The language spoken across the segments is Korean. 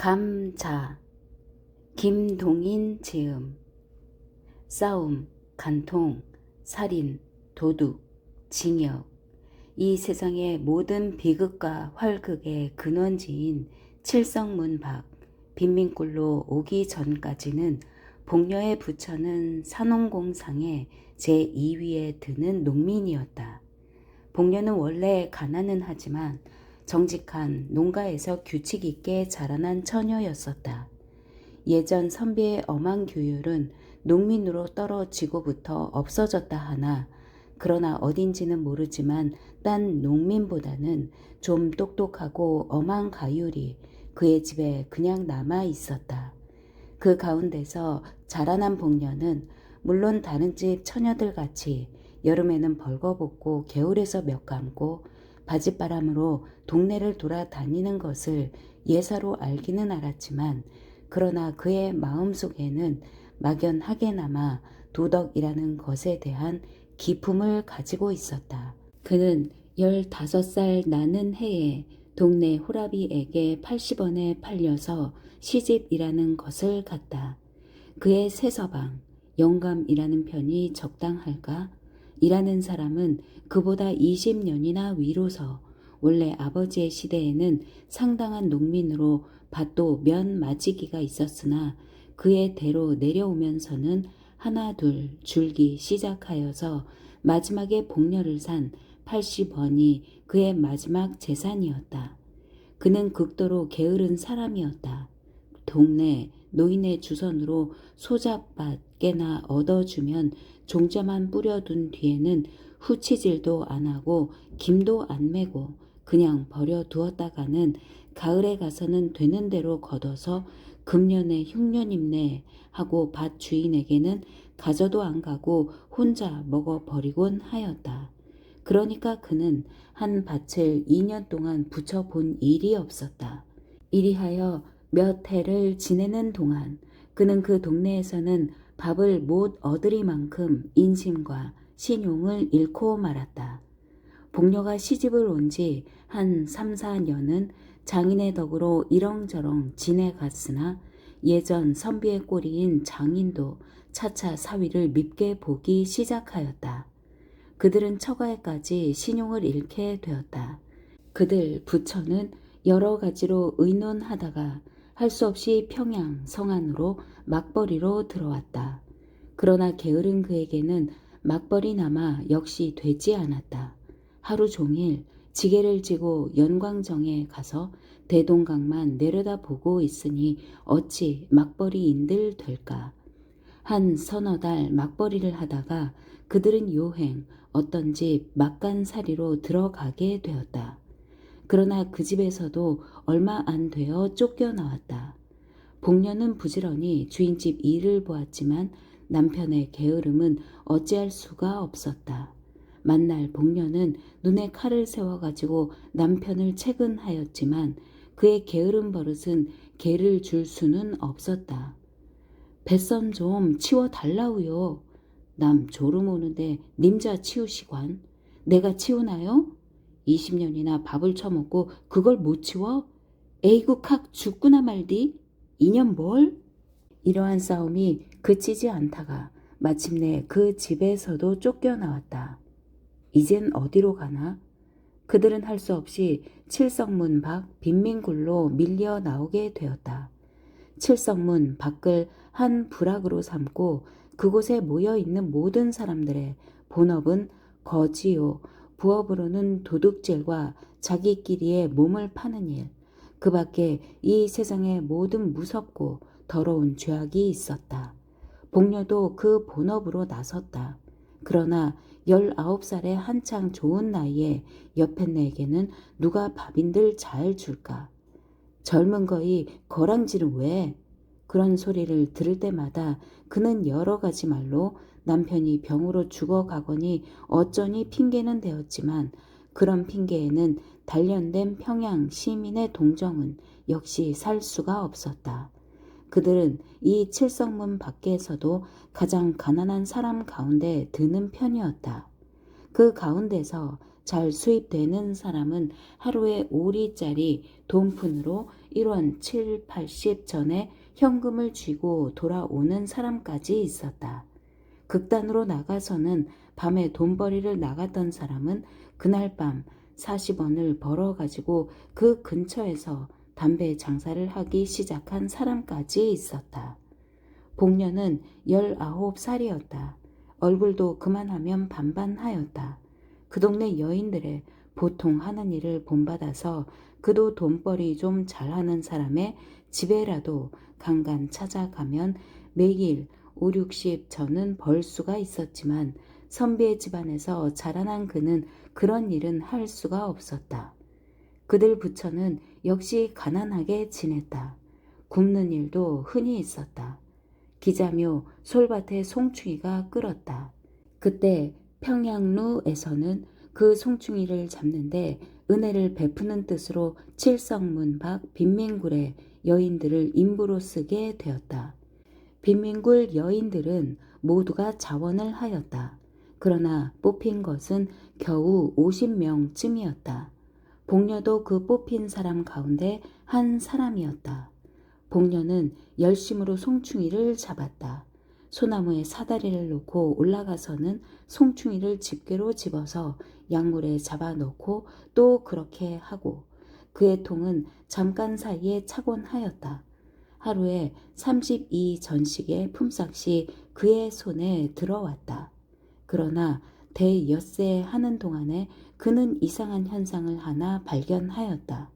감자, 김동인 지음. 싸움, 간통, 살인, 도둑, 징역. 이 세상의 모든 비극과 활극의 근원지인 칠성문박, 빈민굴로 오기 전까지는 복녀의 부처는 산업공상의 제2위에 드는 농민이었다. 복녀는 원래 가난은 하지만 정직한 농가에서 규칙 있게 자라난 처녀였었다. 예전 선비의 엄한 규율은 농민으로 떨어지고부터 없어졌다 하나, 그러나 어딘지는 모르지만 딴 농민보다는 좀 똑똑하고 엄한 가율이 그의 집에 그냥 남아 있었다. 그 가운데서 자라난 복녀는 물론 다른 집 처녀들 같이 여름에는 벌거벗고 겨울에서 몇 감고 바짓바람으로 동네를 돌아다니는 것을 예사로 알기는 알았지만, 그러나 그의 마음속에는 막연하게나마 도덕이라는 것에 대한 기품을 가지고 있었다. 그는 15살 나는 해에 동네 호라비에게 80원에 팔려서 시집이라는 것을 갔다. 그의 새서방, 영감이라는 편이 적당할까? 일하는 사람은 그보다 20년이나 위로서 원래 아버지의 시대에는 상당한 농민으로 밭도 면 마지기가 있었으나 그의 대로 내려오면서는 하나 둘 줄기 시작하여서 마지막에 복녀를 산 80원이 그의 마지막 재산이었다. 그는 극도로 게으른 사람이었다. 동네 노인의 주선으로 소작밭 깨나 얻어주면 종자만 뿌려둔 뒤에는 후치질도 안 하고 김도 안 매고 그냥 버려두었다가는 가을에 가서는 되는 대로 걷어서 금년에 흉년입네 하고 밭 주인에게는 가져도 안 가고 혼자 먹어버리곤 하였다. 그러니까 그는 한 밭을 2년 동안 붙여본 일이 없었다. 이리하여 몇 해를 지내는 동안 그는 그 동네에서는 밥을 못 얻으리만큼 인심과 신용을 잃고 말았다. 복녀가 시집을 온 지 한 3, 4년은 장인의 덕으로 이렁저렁 지내갔으나 예전 선비의 꼬리인 장인도 차차 사위를 밉게 보기 시작하였다. 그들은 처가에까지 신용을 잃게 되었다. 그들 부처는 여러 가지로 의논하다가 할 수 없이 평양 성안으로 막벌이로 들어왔다. 그러나 게으른 그에게는 막벌이나마 역시 되지 않았다. 하루 종일 지게를 지고 연광정에 가서 대동강만 내려다보고 있으니 어찌 막벌이인들 될까. 한 서너 달 막벌이를 하다가 그들은 요행 어떤 집 막간살이로 들어가게 되었다. 그러나 그 집에서도 얼마 안 되어 쫓겨나왔다. 복녀는 부지런히 주인집 일을 보았지만 남편의 게으름은 어찌할 수가 없었다. 만날 복녀는 눈에 칼을 세워가지고 남편을 채근하였지만 그의 게으른 버릇은 개를 줄 수는 없었다. 뱃선 좀 치워달라우요. 남 졸음 오는데 님자 치우시관. 내가 치우나요? 20년이나 밥을 처먹고 그걸 못 치워? 에이구 칵 죽구나 말디. 이년 뭘? 이러한 싸움이 그치지 않다가 마침내 그 집에서도 쫓겨나왔다. 이젠 어디로 가나? 그들은 할 수 없이 칠성문 밖 빈민굴로 밀려 나오게 되었다. 칠성문 밖을 한 부락으로 삼고 그곳에 모여있는 모든 사람들의 본업은 거지요, 부업으로는 도둑질과 자기끼리의 몸을 파는 일, 그 밖에 이 세상에 모든 무섭고 더러운 죄악이 있었다. 복녀도 그 본업으로 나섰다. 그러나 19살의 한창 좋은 나이에 여편네에게는 누가 밥인들 잘 줄까? 젊은 거이 거랑지를 왜? 그런 소리를 들을 때마다 그는 여러 가지 말로 남편이 병으로 죽어가거니 어쩌니 핑계는 되었지만 그런 핑계에는 단련된 평양 시민의 동정은 역시 살 수가 없었다. 그들은 이 칠성문 밖에서도 가장 가난한 사람 가운데 드는 편이었다. 그 가운데서 잘 수입되는 사람은 하루에 5리짜리 돈푼으로 1원 7, 80 전에 현금을 쥐고 돌아오는 사람까지 있었다. 극단으로 나가서는 밤에 돈벌이를 나갔던 사람은 그날 밤 40원을 벌어가지고 그 근처에서 담배 장사를 하기 시작한 사람까지 있었다. 복녀는 19살이었다. 얼굴도 그만하면 반반하였다. 그 동네 여인들의 보통 하는 일을 본받아서 그도 돈벌이 좀 잘하는 사람의 집에라도 간간 찾아가면 매일 5, 60 전은 벌 수가 있었지만 선비의 집안에서 자라난 그는 그런 일은 할 수가 없었다. 그들 부처는 역시 가난하게 지냈다. 굶는 일도 흔히 있었다. 기자묘 솔밭에 송충이가 끓었다. 그때 평양루에서는 그 송충이를 잡는데 은혜를 베푸는 뜻으로 칠성문 밖 빈민굴의 여인들을 인부로 쓰게 되었다. 빈민굴 여인들은 모두가 자원을 하였다. 그러나 뽑힌 것은 겨우 50명쯤이었다. 복녀도 그 뽑힌 사람 가운데 한 사람이었다. 복녀는 열심으로 송충이를 잡았다. 소나무에 사다리를 놓고 올라가서는 송충이를 집게로 집어서 약물에 잡아놓고 또 그렇게 하고 그의 통은 잠깐 사이에 차곤 하였다. 하루에 32전씩의 품삯이 그의 손에 들어왔다. 그러나 대엿새 하는 동안에 그는 이상한 현상을 하나 발견하였다.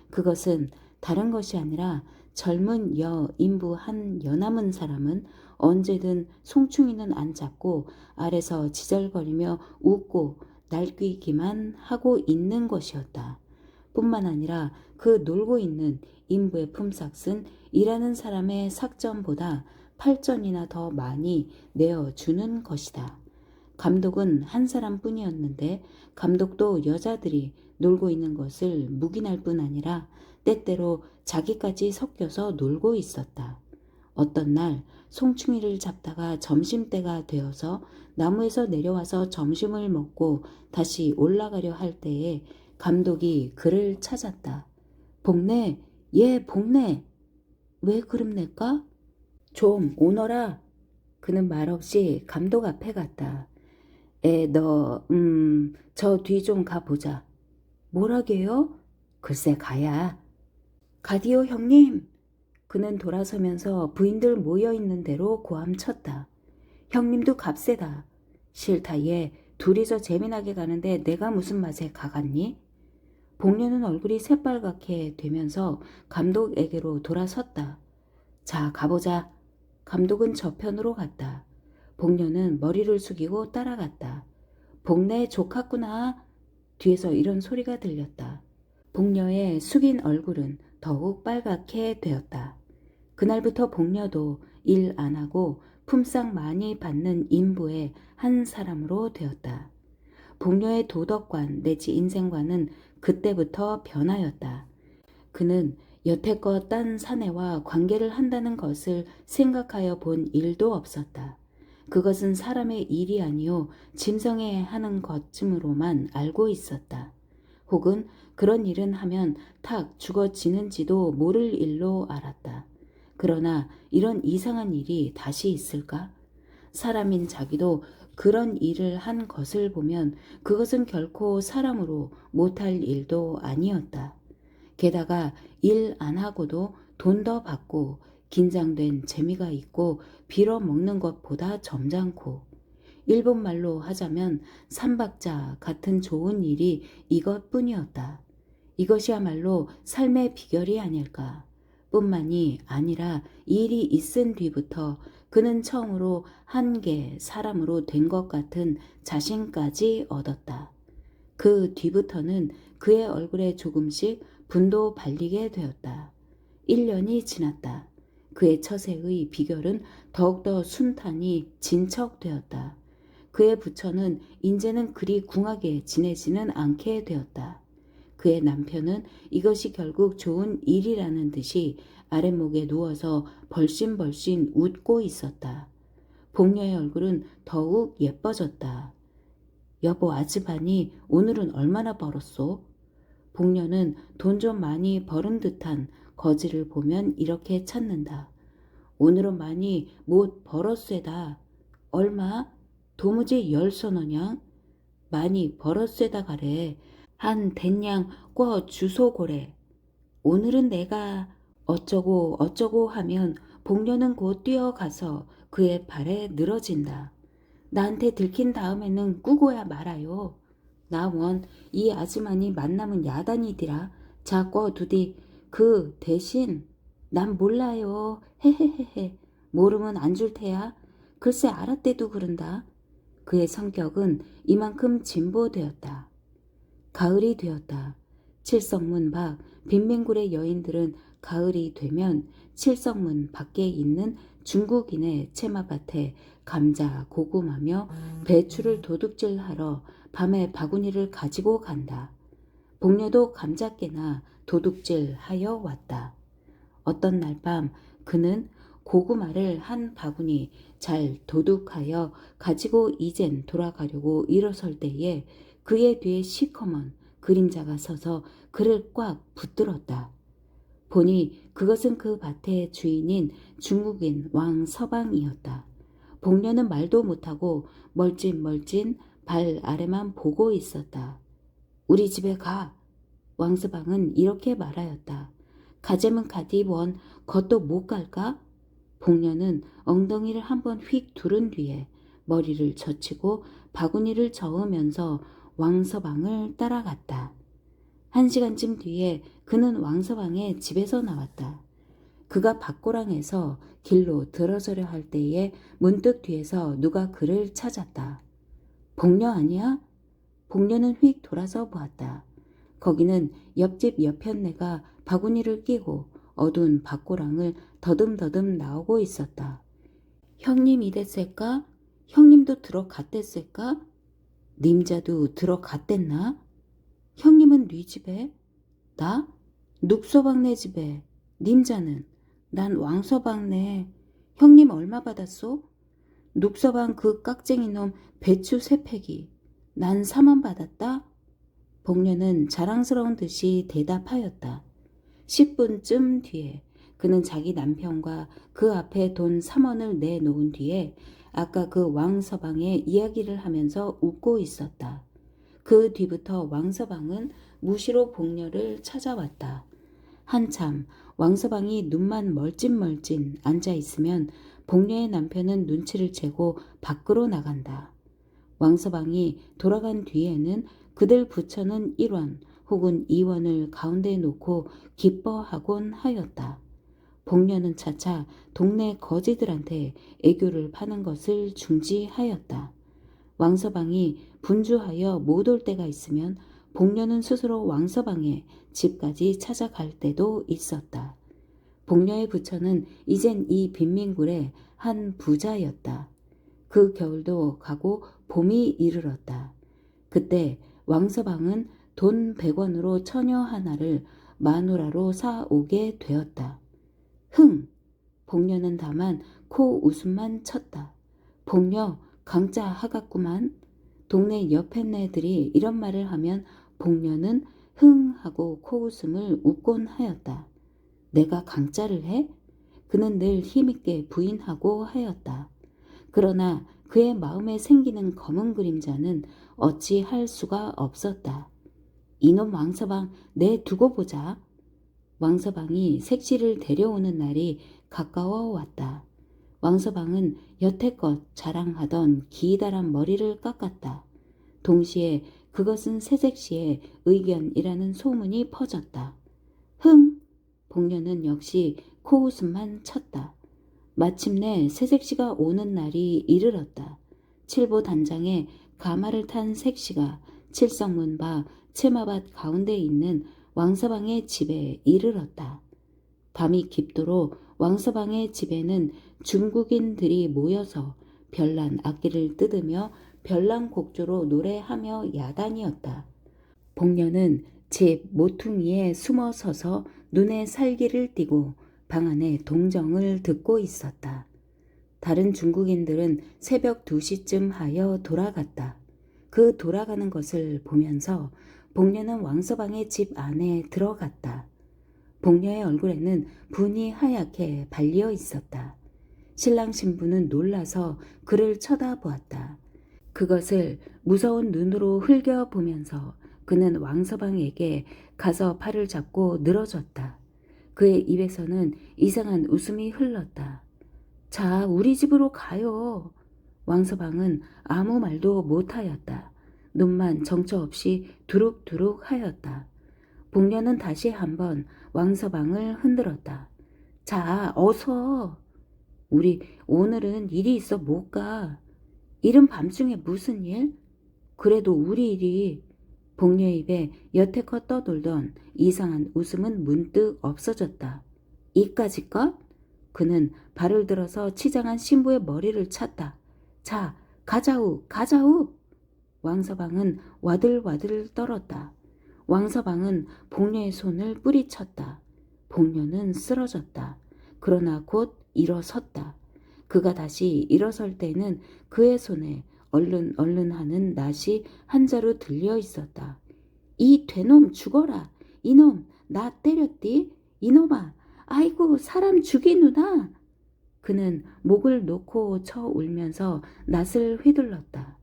그것은 다른 것이 아니라 젊은 인부 한 여남은 사람은 언제든 송충이는 안 잡고 아래서 지절거리며 웃고 날뛰기만 하고 있는 것이었다. 뿐만 아니라 그 놀고 있는 인부의 품삯은 일하는 사람의 삭전보다 8전이나 더 많이 내어주는 것이다. 감독은 한 사람뿐이었는데 감독도 여자들이 놀고 있는 것을 묵인할 뿐 아니라 때때로 자기까지 섞여서 놀고 있었다. 어떤 날 송충이를 잡다가 점심때가 되어서 나무에서 내려와서 점심을 먹고 다시 올라가려 할 때에 감독이 그를 찾았다. 복내, 예 복내. 왜 그럽니까? 좀 오너라. 그는 말없이 감독 앞에 갔다. 저 뒤 좀 가보자. 뭐라게요? 글쎄 가야. 가디오 형님. 그는 돌아서면서 부인들 모여있는 대로 고함쳤다. 형님도 값세다. 싫다 얘. 둘이서 재미나게 가는데 내가 무슨 맛에 가갔니? 복녀는 얼굴이 새빨갛게 되면서 감독에게로 돌아섰다. 자 가보자. 감독은 저편으로 갔다. 복녀는 머리를 숙이고 따라갔다. 복내 조카구나. 뒤에서 이런 소리가 들렸다. 복녀의 숙인 얼굴은 더욱 빨갛게 되었다. 그날부터 복녀도 일 안 하고 품삯 많이 받는 인부의 한 사람으로 되었다. 복녀의 도덕관 내지 인생관은 그때부터 변하였다. 그는 여태껏 딴 사내와 관계를 한다는 것을 생각하여 본 일도 없었다. 그것은 사람의 일이 아니요 짐승에 하는 것쯤으로만 알고 있었다. 혹은 그런 일은 하면 탁 죽어지는지도 모를 일로 알았다. 그러나 이런 이상한 일이 다시 있을까? 사람인 자기도 그런 일을 한 것을 보면 그것은 결코 사람으로 못할 일도 아니었다. 게다가 일 안 하고도 돈 더 받고 긴장된 재미가 있고 빌어먹는 것보다 점잖고 일본말로 하자면 삼박자 같은 좋은 일이 이것뿐이었다. 이것이야말로 삶의 비결이 아닐까. 뿐만이 아니라 일이 있은 뒤부터 그는 처음으로 한계 사람으로 된 것 같은 자신까지 얻었다. 그 뒤부터는 그의 얼굴에 조금씩 분도 발리게 되었다. 1년이 지났다. 그의 처세의 비결은 더욱더 순탄히 진척되었다. 그의 부처는 이제는 그리 궁하게 지내지는 않게 되었다. 그의 남편은 이것이 결국 좋은 일이라는 듯이 아랫목에 누워서 벌씬벌씬 웃고 있었다. 복녀의 얼굴은 더욱 예뻐졌다. 여보 아즈반이 오늘은 얼마나 벌었소? 복녀는 돈 좀 많이 벌은 듯한 거지를 보면 이렇게 찾는다. 오늘은 많이 못 벌었쇠다. 얼마? 도무지 10서너냥? 많이 벌었쇠다 가래. 한 댄냥 꿔 주소고래. 오늘은 내가 어쩌고 어쩌고 하면 복녀는 곧 뛰어가서 그의 발에 늘어진다. 나한테 들킨 다음에는 꾸고야 말아요. 나 원 이 아즈만이 만남은 야단이디라. 자 꿔두디. 그 대신 난 몰라요. 헤헤헤헤. 모르면 안 줄 테야. 글쎄 알았대도 그런다. 그의 성격은 이만큼 진보되었다. 가을이 되었다. 칠성문 밖 빈민굴의 여인들은 가을이 되면 칠성문 밖에 있는 중국인의 채마밭에 감자, 고구마며 배추를 도둑질하러 밤에 바구니를 가지고 간다. 복녀도 감자깨나 도둑질하여 왔다. 어떤 날 밤 그는 고구마를 한 바구니 잘 도둑하여 가지고 이젠 돌아가려고 일어설 때에 그의 뒤에 시커먼 그림자가 서서 그를 꽉 붙들었다. 보니 그것은 그 밭의 주인인 중국인 왕 서방이었다. 복녀는 말도 못하고 멀찐멀찐 발 아래만 보고 있었다. 우리 집에 가. 왕서방은 이렇게 말하였다. 가재문 가디 원 겉도 못 갈까? 복녀는 엉덩이를 한번 휙 두른 뒤에 머리를 젖히고 바구니를 저으면서 왕서방을 따라갔다. 1시간쯤 뒤에 그는 왕서방의 집에서 나왔다. 그가 밭고랑에서 길로 들어서려 할 때에 문득 뒤에서 누가 그를 찾았다. 복녀 아니야? 복녀는 휙 돌아서 보았다. 거기는 옆집 여편네가 바구니를 끼고 어두운 밭고랑을 더듬더듬 나오고 있었다. 형님 이랬을까? 형님도 들어갔댔을까? 님자도 들어갔댔나? 형님은 네 집에? 나? 눅서방네 집에. 님자는? 난 왕서방네. 형님 얼마 받았소? 눅서방 그 깍쟁이 놈 배추 3팩이. 난 4만 받았다? 복녀는 자랑스러운 듯이 대답하였다. 10분쯤 뒤에 그는 자기 남편과 그 앞에 돈 3원을 내놓은 뒤에 아까 그 왕서방의 이야기를 하면서 웃고 있었다. 그 뒤부터 왕서방은 무시로 복녀를 찾아왔다. 한참 왕서방이 눈만 멀찐멀찐 앉아있으면 복녀의 남편은 눈치를 채고 밖으로 나간다. 왕서방이 돌아간 뒤에는 그들 부처는 1원 혹은 2원을 가운데에 놓고 기뻐하곤 하였다. 복녀는 차차 동네 거지들한테 애교를 파는 것을 중지하였다. 왕서방이 분주하여 못 올 때가 있으면 복녀는 스스로 왕서방의 집까지 찾아갈 때도 있었다. 복녀의 부처는 이젠 이 빈민굴의 한 부자였다. 그 겨울도 가고 봄이 이르렀다. 그때 왕서방은 돈 100원으로 처녀 하나를 마누라로 사오게 되었다. 흥! 복녀는 다만 코 웃음만 쳤다. 복녀 강짜 하갔구만. 동네 여편네들이 이런 말을 하면 복녀는 흥 하고 코웃음을 웃곤 하였다. 내가 강짜를 해? 그는 늘 힘있게 부인하고 하였다. 그러나 그의 마음에 생기는 검은 그림자는 어찌 할 수가 없었다. 이놈 왕서방 내 두고 보자. 왕서방이 색시를 데려오는 날이 가까워 왔다. 왕서방은 여태껏 자랑하던 기다란 머리를 깎았다. 동시에 그것은 새색시의 의견이라는 소문이 퍼졌다. 흥! 복녀는 역시 코웃음만 쳤다. 마침내 새색시가 오는 날이 이르렀다. 칠보 단장에 가마를 탄 색시가 칠성문 밖 채마밭 가운데 있는 왕서방의 집에 이르렀다. 밤이 깊도록 왕서방의 집에는 중국인들이 모여서 별난 악기를 뜯으며 별난곡조로 노래하며 야단이었다. 복녀는 집 모퉁이에 숨어 서서 눈에 살기를 띠고 방 안에 동정을 듣고 있었다. 다른 중국인들은 새벽 2시쯤 하여 돌아갔다. 그 돌아가는 것을 보면서 복녀는 왕서방의 집 안에 들어갔다. 복녀의 얼굴에는 분이 하얗게 발려 있었다. 신랑 신부는 놀라서 그를 쳐다보았다. 그것을 무서운 눈으로 흘겨보면서 그는 왕서방에게 가서 팔을 잡고 늘어졌다. 그의 입에서는 이상한 웃음이 흘렀다. 자, 우리 집으로 가요. 왕서방은 아무 말도 못하였다. 눈만 정처 없이 두룩두룩 하였다. 복녀는 다시 한번 왕서방을 흔들었다. 자, 어서. 우리 오늘은 일이 있어 못 가. 이른 밤중에 무슨 일? 그래도 우리 일이. 복녀의 입에 여태껏 떠돌던 이상한 웃음은 문득 없어졌다. 이까짓 것? 그는 발을 들어서 치장한 신부의 머리를 찼다. 자, 가자우, 가자우. 왕서방은 와들와들 떨었다. 왕서방은 복녀의 손을 뿌리쳤다. 복녀는 쓰러졌다. 그러나 곧 일어섰다. 그가 다시 일어설 때는 그의 손에 얼른 얼른 하는 낫이 한 자루 들려 있었다. 이 되놈 죽어라. 이놈 나 때렸디? 이놈아, 아이고 사람 죽이누나. 그는 목을 놓고 쳐 울면서 낫을 휘둘렀다.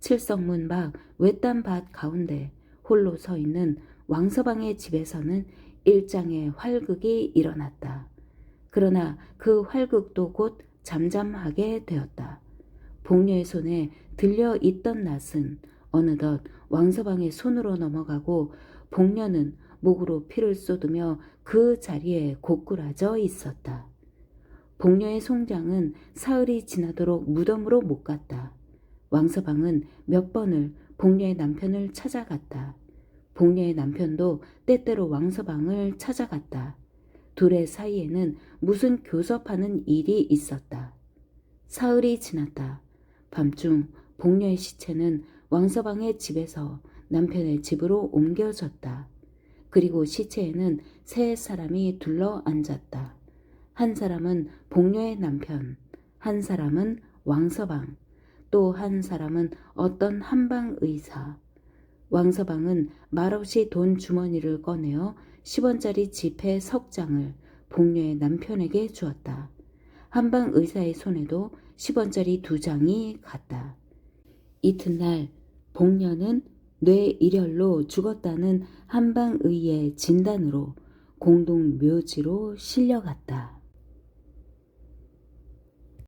칠성문 밖 외딴 밭 가운데 홀로 서 있는 왕서방의 집에서는 일장의 활극이 일어났다. 그러나 그 활극도 곧 잠잠하게 되었다. 복녀의 손에 들려 있던 낫은 어느덧 왕서방의 손으로 넘어가고 복녀는 목으로 피를 쏟으며 그 자리에 고꾸라져 있었다. 복녀의 송장은 사흘이 지나도록 무덤으로 못 갔다. 왕서방은 몇 번을 복녀의 남편을 찾아갔다. 복녀의 남편도 때때로 왕서방을 찾아갔다. 둘의 사이에는 무슨 교섭하는 일이 있었다. 사흘이 지났다. 밤중 복녀의 시체는 왕서방의 집에서 남편의 집으로 옮겨졌다. 그리고 시체에는 세 사람이 둘러 앉았다. 한 사람은 복녀의 남편, 한 사람은 왕서방, 또 한 사람은 어떤 한방 의사. 왕서방은 말없이 돈 주머니를 꺼내어 10원짜리 지폐 석 장을 복녀의 남편에게 주었다. 한방 의사의 손에도 10원짜리 2장이 갔다. 이튿날 복녀는 뇌일혈로 죽었다는 한방 의의 진단으로 공동 묘지로 실려갔다.